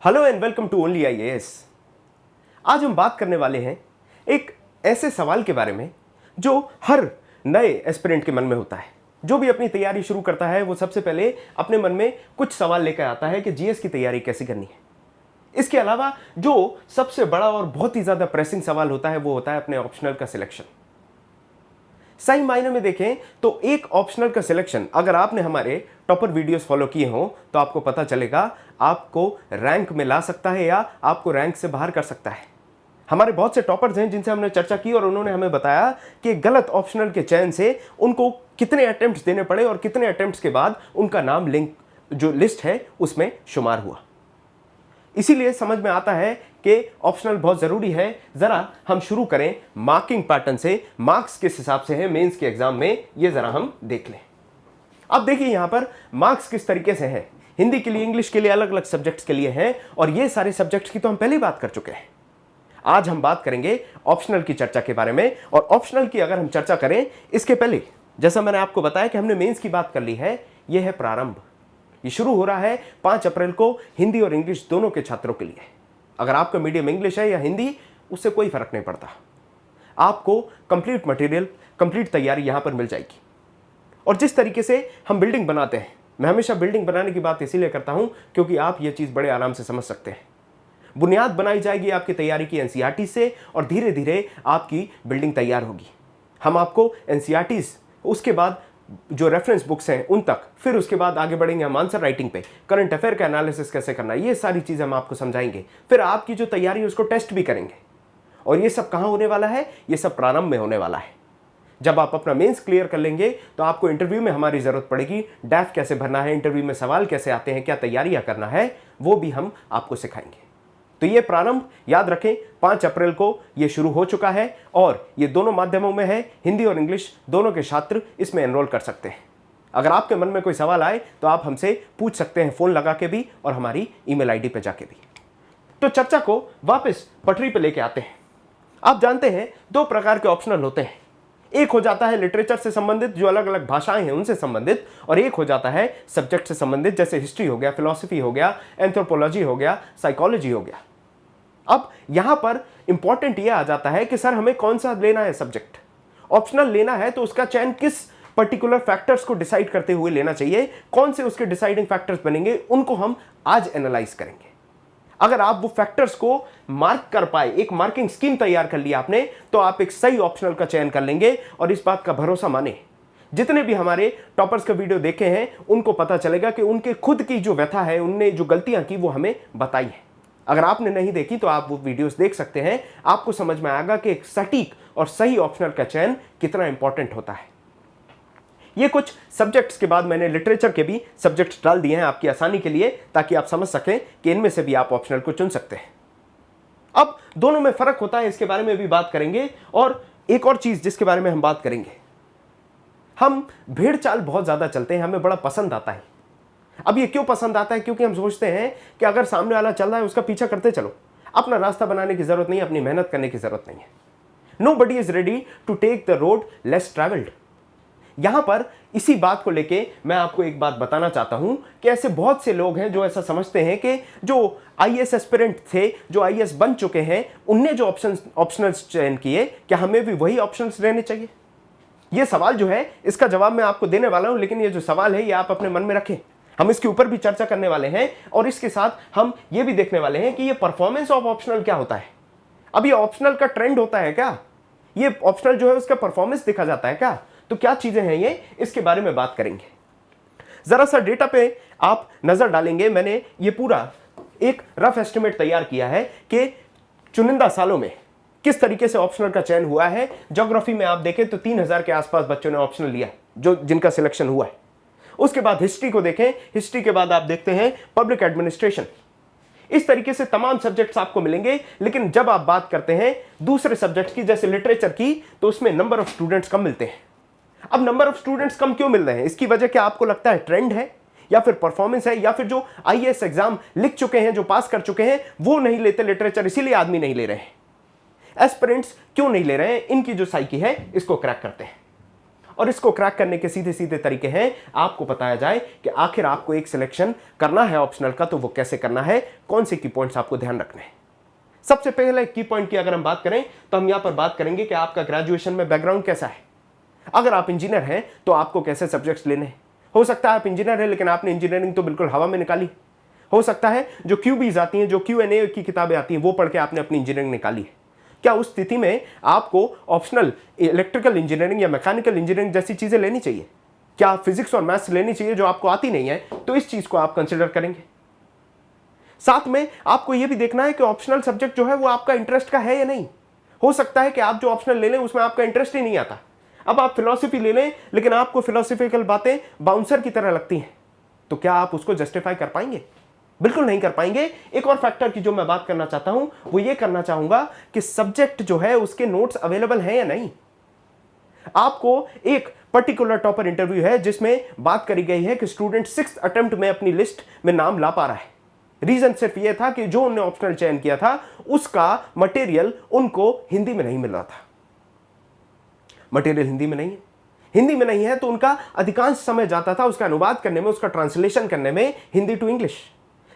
Hello and welcome to only IAS. आज हम बात करने वाले हैं एक ऐसे सवाल के बारे में जो हर नए एस्पिरेंट के मन में होता है। जो भी अपनी तैयारी शुरू करता है वो सबसे पहले अपने मन में कुछ सवाल लेकर आता है कि जीएस की तैयारी कैसे करनी है। इसके अलावा जो सबसे बड़ा और बहुत ही ज्यादा प्रेसिंग सवाल होता है वो होता है अपने ऑप्शनल का सिलेक्शन। सही मायने में देखें तो एक ऑप्शनल का सिलेक्शन अगर आपने हमारे टॉपर वीडियोस फॉलो किए हों तो आपको पता चलेगा आपको रैंक में ला सकता है या आपको रैंक से बाहर कर सकता है। हमारे बहुत से टॉपर्स हैं जिनसे हमने चर्चा की और उन्होंने हमें बताया कि गलत ऑप्शनल के चयन से उनको कितने अटेम्प्ट्स देने पड़े और कितने अटेम्प्ट्स के बाद उनका नाम लिंक जो लिस्ट है उसमें शुमार हुआ। इसीलिए समझ में आता है कि ऑप्शनल बहुत जरूरी है। जरा हम शुरू करें मार्किंग पैटर्न से। मार्क्स किस हिसाब से है मेंस के एग्जाम में ये जरा हम देख लें। अब देखिए यहां पर मार्क्स किस तरीके से हैं। हिंदी के लिए, इंग्लिश के लिए, अलग अलग सब्जेक्ट्स के लिए हैं और ये सारे सब्जेक्ट्स की तो हम पहले ही बात कर चुके हैं। आज हम बात करेंगे ऑप्शनल की चर्चा के बारे में। और ऑप्शनल की अगर हम चर्चा करें इसके पहले जैसा मैंने आपको बताया कि हमने मेंस की बात कर ली है, यह है प्रारंभ। ये शुरू हो रहा है 5 अप्रैल को हिंदी और इंग्लिश दोनों के छात्रों के लिए। अगर आपका मीडियम इंग्लिश है या हिंदी उससे कोई फर्क नहीं पड़ता, आपको कंप्लीट मटेरियल, कंप्लीट तैयारी यहां पर मिल जाएगी। और जिस तरीके से हम बिल्डिंग बनाते हैं, मैं हमेशा बिल्डिंग बनाने की बात इसीलिए करता हूं क्योंकि आप यह चीज बड़े आराम से समझ सकते हैं। बुनियाद बनाई जाएगी आपकी तैयारी की एनसीईआरटी से और धीरे धीरे आपकी बिल्डिंग तैयार होगी। हम आपको एनसीईआरटी उसके बाद जो रेफरेंस बुक्स हैं उन तक, फिर उसके बाद आगे बढ़ेंगे हम आंसर राइटिंग पे, करंट अफेयर का एनालिसिस कैसे करना है, ये सारी चीजें हम आपको समझाएंगे। फिर आपकी जो तैयारी है उसको टेस्ट भी करेंगे। और ये सब कहां होने वाला है? ये सब प्रारंभ में होने वाला है। जब आप अपना मेंस क्लियर कर लेंगे तो आपको इंटरव्यू में हमारी जरूरत पड़ेगी। डैफ कैसे भरना है, इंटरव्यू में सवाल कैसे आते हैं, क्या तैयारियां करना है, वो भी हम आपको सिखाएंगे। तो ये प्रारंभ याद रखें 5 अप्रैल को ये शुरू हो चुका है और ये दोनों माध्यमों में है। हिंदी और इंग्लिश दोनों के छात्र इसमें एनरोल कर सकते हैं। अगर आपके मन में कोई सवाल आए तो आप हमसे पूछ सकते हैं, फोन लगा के भी और हमारी ईमेल आईडी पे जाके भी। तो चर्चा को वापस पटरी पे लेके आते हैं। आप जानते हैं 2 प्रकार के ऑप्शनल होते हैं। एक हो जाता है लिटरेचर से संबंधित, जो अलग अलग भाषाएं हैं उनसे संबंधित, और एक हो जाता है सब्जेक्ट से संबंधित, जैसे हिस्ट्री हो गया, फिलॉसफी हो गया, एंथ्रोपोलॉजी हो गया, साइकोलॉजी हो गया। अब यहां पर इंपॉर्टेंट यह आ जाता है कि सर हमें कौन सा लेना है सब्जेक्ट। ऑप्शनल लेना है तो उसका चयन किस पर्टिकुलर फैक्टर्स को डिसाइड करते हुए लेना चाहिए, कौन से उसके डिसाइडिंग फैक्टर्स बनेंगे, उनको हम आज एनालाइज करेंगे। अगर आप वो फैक्टर्स को मार्क कर पाए, एक मार्किंग स्कीम तैयार कर लिया आपने, तो आप एक सही ऑप्शनल का चयन कर लेंगे। और इस बात का भरोसा माने, जितने भी हमारे टॉपर्स का वीडियो देखे हैं उनको पता चलेगा कि उनके खुद की जो व्यथा है, उनने जो गलतियां की वो हमें बताई है। अगर आपने नहीं देखी तो आप वो वीडियोस देख सकते हैं, आपको समझ में आएगा कि एक सटीक और सही ऑप्शनल का चयन कितना इंपॉर्टेंट होता है। ये कुछ सब्जेक्ट्स के बाद मैंने लिटरेचर के भी सब्जेक्ट्स डाल दिए हैं आपकी आसानी के लिए, ताकि आप समझ सकें कि इनमें से भी आप ऑप्शनल को चुन सकते हैं। अब दोनों में फर्क होता है, इसके बारे में भी बात करेंगे। और एक और चीज जिसके बारे में हम बात करेंगे, हम भेड़ चाल बहुत ज्यादा चलते हैं, हमें बड़ा पसंद आता है। अब ये क्यों पसंद आता है? क्योंकि हम सोचते हैं कि अगर सामने वाला चल रहा है उसका पीछा करते चलो, अपना रास्ता बनाने की जरूरत नहीं है, अपनी मेहनत करने की जरूरत नहीं है। Nobody is ready to take the road less traveled। यहां पर इसी बात को लेके मैं आपको एक बात बताना चाहता हूं कि ऐसे बहुत से लोग हैं जो ऐसा समझते हैं कि जो आईएएस एस्पिरेंट थे, जो आईएएस बन चुके हैं, उनने जो ऑप्शनल्स चयन किए, क्या हमें भी वही ऑप्शंस लेने चाहिए? यह सवाल जो है इसका जवाब मैं आपको देने वाला हूं, लेकिन ये जो सवाल है ये आप अपने मन में रखें। हम इसके ऊपर भी चर्चा करने वाले हैं और इसके साथ हम ये भी देखने वाले हैं कि ये परफॉर्मेंस ऑफ ऑप्शनल क्या होता है। अब ये ऑप्शनल का ट्रेंड होता है क्या? ये ऑप्शनल जो है उसका परफॉर्मेंस देखा जाता है क्या? तो क्या चीजें हैं ये, इसके बारे में बात करेंगे। जरा सा डेटा पे आप नजर डालेंगे। मैंने ये पूरा एक रफ एस्टिमेट तैयार किया है कि चुनिंदा सालों में किस तरीके से ऑप्शनल का चयन हुआ है। ज्योग्राफी में आप देखें तो 3000 के आसपास बच्चों ने ऑप्शनल लिया, जो जिनका सिलेक्शन हुआ है। उसके बाद हिस्ट्री को देखें, हिस्ट्री के बाद आप देखते हैं पब्लिक एडमिनिस्ट्रेशन। इस तरीके से तमाम सब्जेक्ट्स आपको मिलेंगे। लेकिन जब आप बात करते हैं दूसरे सब्जेक्ट्स की, जैसे लिटरेचर की, तो उसमें नंबर ऑफ स्टूडेंट्स कम मिलते हैं। अब नंबर ऑफ स्टूडेंट्स कम क्यों मिल रहे हैं? इसकी वजह क्या आपको लगता है? ट्रेंड है या फिर परफॉर्मेंस है, या फिर जो आईएएस एग्जाम लिख चुके हैं, जो पास कर चुके हैं, वो नहीं लेते लिटरेचर, इसीलिए आदमी नहीं ले रहे हैं। एस्पिरेंट्स क्यों नहीं ले रहे हैं? इनकी जो साइकी है इसको क्रैक करते हैं। और इसको क्रैक करने के सीधे सीधे तरीके हैं, आपको बताया जाए कि आखिर आपको एक सिलेक्शन करना है ऑप्शनल का तो वो कैसे करना है, कौन से की पॉइंट्स आपको ध्यान रखने हैं। सबसे पहले की पॉइंट की अगर हम बात करें तो हम यहां पर बात करेंगे कि आपका ग्रेजुएशन में बैकग्राउंड कैसा है। अगर आप इंजीनियर हैं तो आपको कैसे सब्जेक्ट्स लेने हैं। हो सकता है आप इंजीनियर हैं लेकिन आपने इंजीनियरिंग तो बिल्कुल हवा में निकाली। हो सकता है जो क्यूबीज आती हैं, जो Q&A की किताबें आती हैं, वो पढ़ के आपने अपनी इंजीनियरिंग निकाली है। क्या उस स्थिति में आपको ऑप्शनल इलेक्ट्रिकल इंजीनियरिंग या मैकेनिकल इंजीनियरिंग जैसी चीजें लेनी चाहिए? क्या फिजिक्स और मैथ्स लेनी चाहिए जो आपको आती नहीं है? तो इस चीज को आप कंसिडर करेंगे। साथ में आपको यह भी देखना है कि ऑप्शनल सब्जेक्ट जो है वो आपका इंटरेस्ट का है या नहीं। हो सकता है कि आप जो ऑप्शनल ले लें उसमें आपका इंटरेस्ट ही नहीं आता। अब आप फिलॉसफी ले लें लेकिन आपको फिलोसॉफिकल बातें बाउंसर की तरह लगती हैं, तो क्या आप उसको जस्टिफाई कर पाएंगे? बिल्कुल नहीं कर पाएंगे। एक और फैक्टर की जो मैं बात करना चाहता हूं वो ये करना चाहूंगा कि सब्जेक्ट जो है उसके नोट्स अवेलेबल हैं या नहीं। आपको एक पर्टिकुलर टॉपर इंटरव्यू है जिसमें बात करी गई है कि स्टूडेंट 6th अटेम्प्ट में अपनी लिस्ट में नाम ला पा रहा है। रीजन सिर्फ यह था कि जो उन्होंने ऑप्शनल चयन किया था उसका मटेरियल उनको हिंदी में नहीं मिल रहा था। मटेरियल हिंदी में नहीं है, हिंदी में नहीं है तो उनका अधिकांश समय जाता था उसका अनुवाद करने में, उसका ट्रांसलेशन करने में, हिंदी टू इंग्लिश।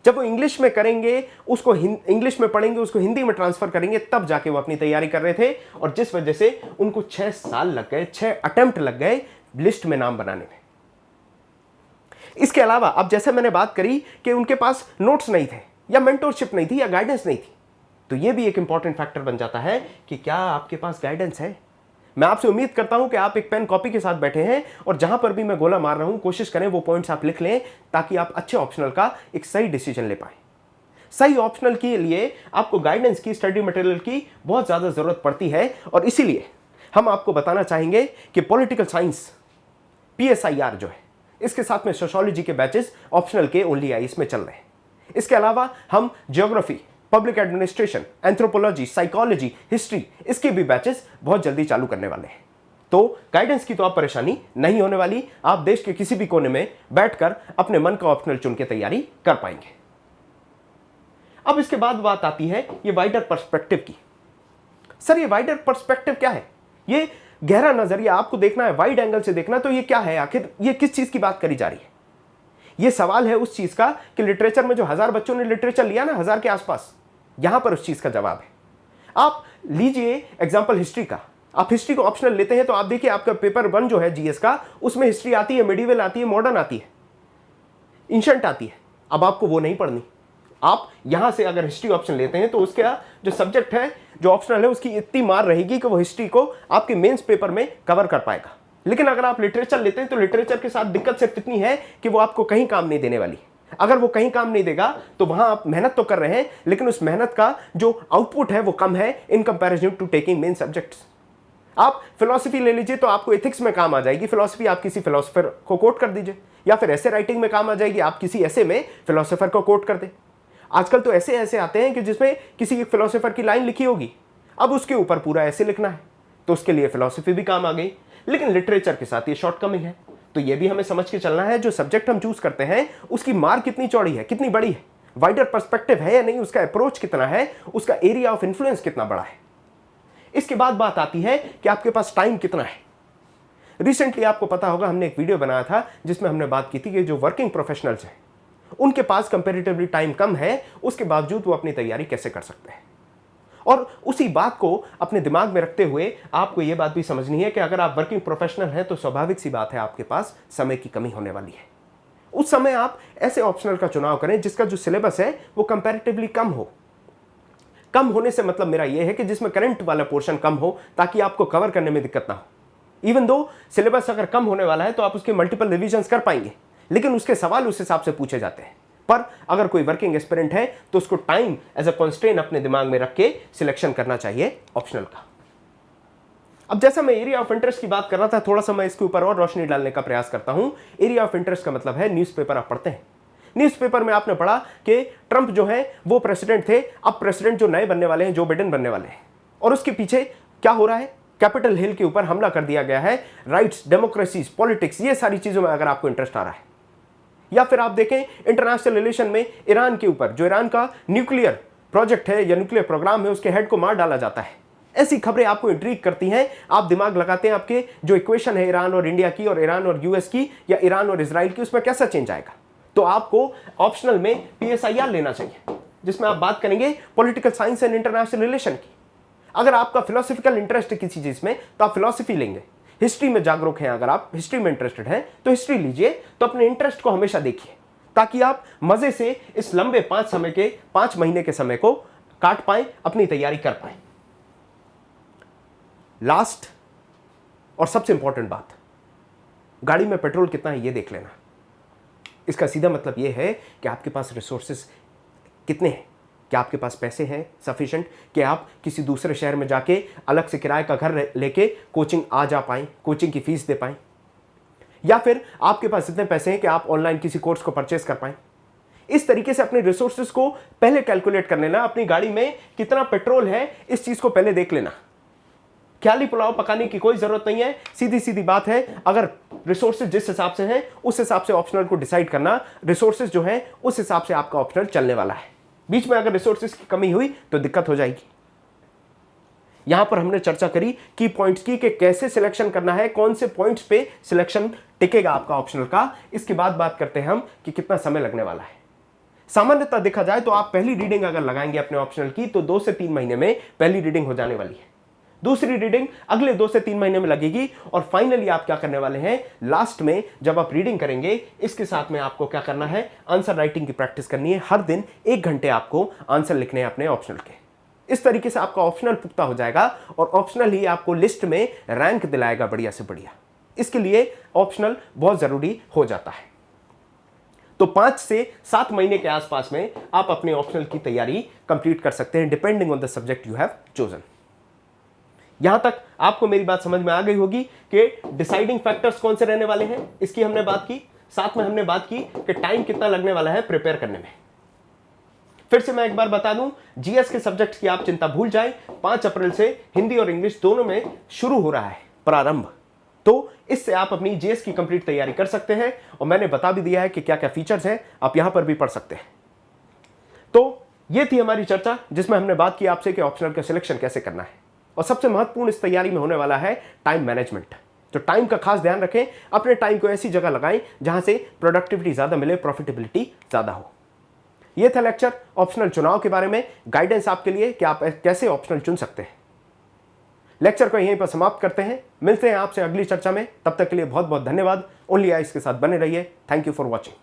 जब वो इंग्लिश में करेंगे, उसको इंग्लिश में पढ़ेंगे, उसको हिंदी में ट्रांसफर करेंगे, तब जाके वो अपनी तैयारी कर रहे थे। और जिस वजह से उनको 6 साल लग गए, 6 अटेम्प्ट लग गए लिस्ट में नाम बनाने में। इसके अलावा अब जैसे मैंने बात करी कि उनके पास नोट्स नहीं थे या मेंटोरशिप नहीं थी या गाइडेंस नहीं थी, तो यह भी एक इंपॉर्टेंट फैक्टर बन जाता है कि क्या आपके पास गाइडेंस है। मैं आपसे उम्मीद करता हूं कि आप एक पेन कॉपी के साथ बैठे हैं और जहां पर भी मैं गोला मार रहा हूं कोशिश करें वो पॉइंट्स आप लिख लें ताकि आप अच्छे ऑप्शनल का एक सही डिसीजन ले पाएं। सही ऑप्शनल के लिए आपको गाइडेंस की, स्टडी मटेरियल की बहुत ज्यादा जरूरत पड़ती है और इसीलिए हम आपको बताना चाहेंगे कि पॉलिटिकल साइंस PSIR जो है, इसके साथ में सोशियोलॉजी के बैचेस ऑप्शनल के ओनली आईएस में चल रहे हैं। इसके अलावा हम geography, public administration, anthropology, psychology, history, इसके भी बैचेस बहुत जल्दी चालू करने वाले हैं। तो गाइडेंस की तो आप परेशानी नहीं होने वाली। आप देश के किसी भी कोने में बैठकर अपने मन का ऑप्शनल चुन के तैयारी कर पाएंगे। अब इसके बाद बात आती है ये वाइडर पर्सपेक्टिव की। सर ये वाइडर पर्सपेक्टिव क्या है? ये गहरा नजरिया आपको देखना है, वाइड एंगल से देखना। तो ये क्या है, आखिर ये किस चीज की बात करी जा रही है? ये सवाल है उस चीज का कि लिटरेचर में जो 1000 बच्चों ने लिटरेचर लिया ना, 1000 के आसपास, यहां पर उस चीज का जवाब है। आप लीजिए एग्जांपल हिस्ट्री का। आप हिस्ट्री को ऑप्शनल लेते हैं तो आप देखिए आपका पेपर 1 जो है जीएस का, उसमें हिस्ट्री आती है, मेडिवल आती है, मॉडर्न आती है, एंशिएंट आती है। अब आपको वो नहीं पढ़नी। आप यहां से अगर हिस्ट्री ऑप्शन लेते हैं तो उसका जो सब्जेक्ट है, जो ऑप्शनल है, उसकी इतनी मार रहेगी कि वो हिस्ट्री को आपके मेंस पेपर में कवर कर पाएगा। लेकिन अगर आप लिटरेचर लेते हैं तो लिटरेचर के साथ दिक्कत सिर्फ इतनी है कि वो आपको कहीं काम नहीं देने वाली। अगर वो कहीं काम नहीं देगा तो वहां आप मेहनत तो कर रहे हैं लेकिन उस मेहनत का जो आउटपुट है वो कम है in comparison to taking main subjects. आप फिलॉसफी ले लीजिए तो आपको एथिक्स में काम आ जाएगी फिलॉसफी, आप किसी फिलोसोफर को कोट कर दीजिए, या फिर ऐसे राइटिंग में काम आ जाएगी, आप किसी ऐसे में फिलोसोफर को कोट कर दें। आजकल तो ऐसे ऐसे आते हैं कि जिसमें किसी एक फिलोसोफर की लाइन लिखी होगी, अब उसके ऊपर पूरा ऐसे लिखना है, तो उसके लिए फिलॉसफी भी काम आ गई। लेकिन लिटरेचर के साथ ये शॉर्टकमिंग है, तो ये भी हमें समझ के चलना है जो सब्जेक्ट हम चूज करते हैं उसकी मार कितनी चौड़ी है, कितनी बड़ी है, वाइडर पर्सपेक्टिव है या नहीं, उसका अप्रोच कितना है, उसका एरिया ऑफ इन्फ्लुएंस कितना बड़ा है। इसके बाद बात आती है कि आपके पास टाइम कितना है। रिसेंटली आपको पता होगा हमने एक वीडियो बनाया था जिसमें हमने बात की थी कि जो वर्किंग प्रोफेशनल्स हैं उनके पास कंपैरेटिवली टाइम कम है, उसके बावजूद वो अपनी तैयारी कैसे कर सकते हैं। और उसी बात को अपने दिमाग में रखते हुए आपको यह बात भी समझनी है कि अगर आप वर्किंग प्रोफेशनल हैं तो स्वाभाविक सी बात है आपके पास समय की कमी होने वाली है। उस समय आप ऐसे ऑप्शनल का चुनाव करें जिसका जो सिलेबस है वो कंपैरेटिवली कम हो। कम होने से मतलब मेरा यह है कि जिसमें करंट वाला पोर्शन कम हो ताकि आपको कवर करने में दिक्कत ना हो। इवन दो सिलेबस अगर कम होने वाला है तो आप उसके मल्टीपल रिविजन्स कर पाएंगे, लेकिन उसके सवाल उस हिसाब से पूछे जाते हैं। पर अगर कोई वर्किंग एस्पिरेंट है तो उसको टाइम एज अ कॉन्स्ट्रेंट अपने दिमाग में रख के सिलेक्शन करना चाहिए ऑप्शनल का। अब जैसा मैं एरिया ऑफ इंटरेस्ट की बात कर रहा था, थोड़ा सा मैं इसके ऊपर और रोशनी डालने का प्रयास करता हूं। एरिया ऑफ इंटरेस्ट का मतलब है न्यूज़पेपर आप पढ़ते हैं। न्यूज़पेपर में आपने पढ़ा कि ट्रंप जो है वो प्रेसिडेंट थे, अब प्रेसिडेंट जो नए बनने वाले हैं जो बाइडेन बनने वाले हैं, और उसके पीछे क्या हो रहा है, कैपिटल हिल के ऊपर हमला कर दिया गया है। राइट्स, डेमोक्रेसीज, पॉलिटिक्स, ये सारी चीजों में अगर आपको इंटरेस्ट आ रहा है, या फिर आप देखें इंटरनेशनल रिलेशन में ईरान के ऊपर जो ईरान का न्यूक्लियर प्रोजेक्ट है या न्यूक्लियर प्रोग्राम है उसके हेड को मार डाला जाता है, ऐसी खबरें आपको इंट्रीग करती हैं, आप दिमाग लगाते हैं आपके जो इक्वेशन है ईरान और इंडिया की और ईरान और यूएस की या ईरान और इजराइल की, उसमें कैसा चेंज आएगा। तो आपको ऑप्शनल में PSIR लेना चाहिए, जिसमें आप बात करेंगे political science and international relation की। अगर आपका फिलोसफिकल इंटरेस्ट है किसी चीज में तो आप फिलोसफी लेंगे। हिस्ट्री में जागरूक हैं, अगर आप हिस्ट्री में इंटरेस्टेड हैं तो हिस्ट्री लीजिए। तो अपने इंटरेस्ट को हमेशा देखिए ताकि आप मजे से इस लंबे 5 महीने के समय को काट पाएं, अपनी तैयारी कर पाएं। लास्ट और सबसे इंपॉर्टेंट बात, गाड़ी में पेट्रोल कितना है ये देख लेना। इसका सीधा मतलब यह है कि आपके पास रिसोर्सेस कितने हैं, क्या आपके पास पैसे हैं सफिशिएंट कि आप किसी दूसरे शहर में जाके अलग से किराए का घर लेके कोचिंग आ जा पाएं, कोचिंग की फीस दे पाएं, या फिर आपके पास इतने पैसे हैं कि आप ऑनलाइन किसी कोर्स को परचेस कर पाएं। इस तरीके से अपने रिसोर्सेज को पहले कैलकुलेट कर लेना। अपनी गाड़ी में कितना पेट्रोल है इस चीज को पहले देख लेना। ख्याली पुलाव पकाने की कोई जरूरत नहीं है, सीधी सीधी बात है। अगर रिसोर्सेज जिस हिसाब से हैं उस हिसाब से ऑप्शनल को डिसाइड करना। रिसोर्सेज जो है उस हिसाब से आपका ऑप्शनल चलने वाला है। बीच में अगर रिसोर्सेज की कमी हुई तो दिक्कत हो जाएगी। यहां पर हमने चर्चा करी की पॉइंट्स की कि कैसे सिलेक्शन करना है, कौन से पॉइंट्स पे सिलेक्शन टिकेगा आपका ऑप्शनल का। इसके बाद बात करते हैं हम कि कितना समय लगने वाला है। सामान्यतः देखा जाए तो आप पहली रीडिंग अगर लगाएंगे अपने ऑप्शनल की तो 2 से 3 महीने में पहली रीडिंग हो जाने वाली है। दूसरी रीडिंग अगले 2 से 3 महीने में लगेगी और फाइनली आप क्या करने वाले हैं, लास्ट में जब आप रीडिंग करेंगे इसके साथ में आपको क्या करना है, आंसर राइटिंग की प्रैक्टिस करनी है। हर दिन 1 घंटे आपको आंसर लिखने हैं अपने ऑप्शनल के। इस तरीके से आपका ऑप्शनल पुख्ता हो जाएगा और ऑप्शनल ही आपको लिस्ट में रैंक दिलाएगा बढ़िया से बढ़िया। इसके लिए ऑप्शनल बहुत जरूरी हो जाता है। तो 5 से 7 महीने के आसपास में आप अपने ऑप्शनल की तैयारी कंप्लीट कर सकते हैं, depending on the subject you have chosen. यहां तक आपको मेरी बात समझ में आ गई होगी कि डिसाइडिंग फैक्टर्स कौन से रहने वाले हैं, इसकी हमने बात की। साथ में हमने बात की कि टाइम कितना लगने वाला है प्रिपेयर करने में। फिर से मैं एक बार बता दूं, जीएस के सब्जेक्ट्स की आप चिंता भूल जाएं। 5 अप्रैल से हिंदी और इंग्लिश दोनों में शुरू हो रहा है प्रारंभ। तो इससे आप अपनी जीएस की कंप्लीट तैयारी कर सकते हैं और मैंने बता भी दिया है कि क्या क्या फीचर्स हैं, आप यहां पर भी पढ़ सकते हैं। तो यह थी हमारी चर्चा जिसमें हमने बात की आपसे कि ऑप्शनल का सिलेक्शन कैसे करना है। और सबसे महत्वपूर्ण इस तैयारी में होने वाला है टाइम मैनेजमेंट। तो टाइम का खास ध्यान रखें, अपने टाइम को ऐसी जगह लगाएं जहां से प्रोडक्टिविटी ज्यादा मिले, प्रॉफिटेबिलिटी ज्यादा हो। यह था लेक्चर ऑप्शनल चुनाव के बारे में, गाइडेंस आपके लिए कि आप कैसे ऑप्शनल चुन सकते हैं। लेक्चर को यहीं पर समाप्त करते हैं, मिलते हैं आपसे अगली चर्चा में। तब तक के लिए बहुत बहुत धन्यवाद। ओनली आइज के साथ बने रहिए। Thank you for watching.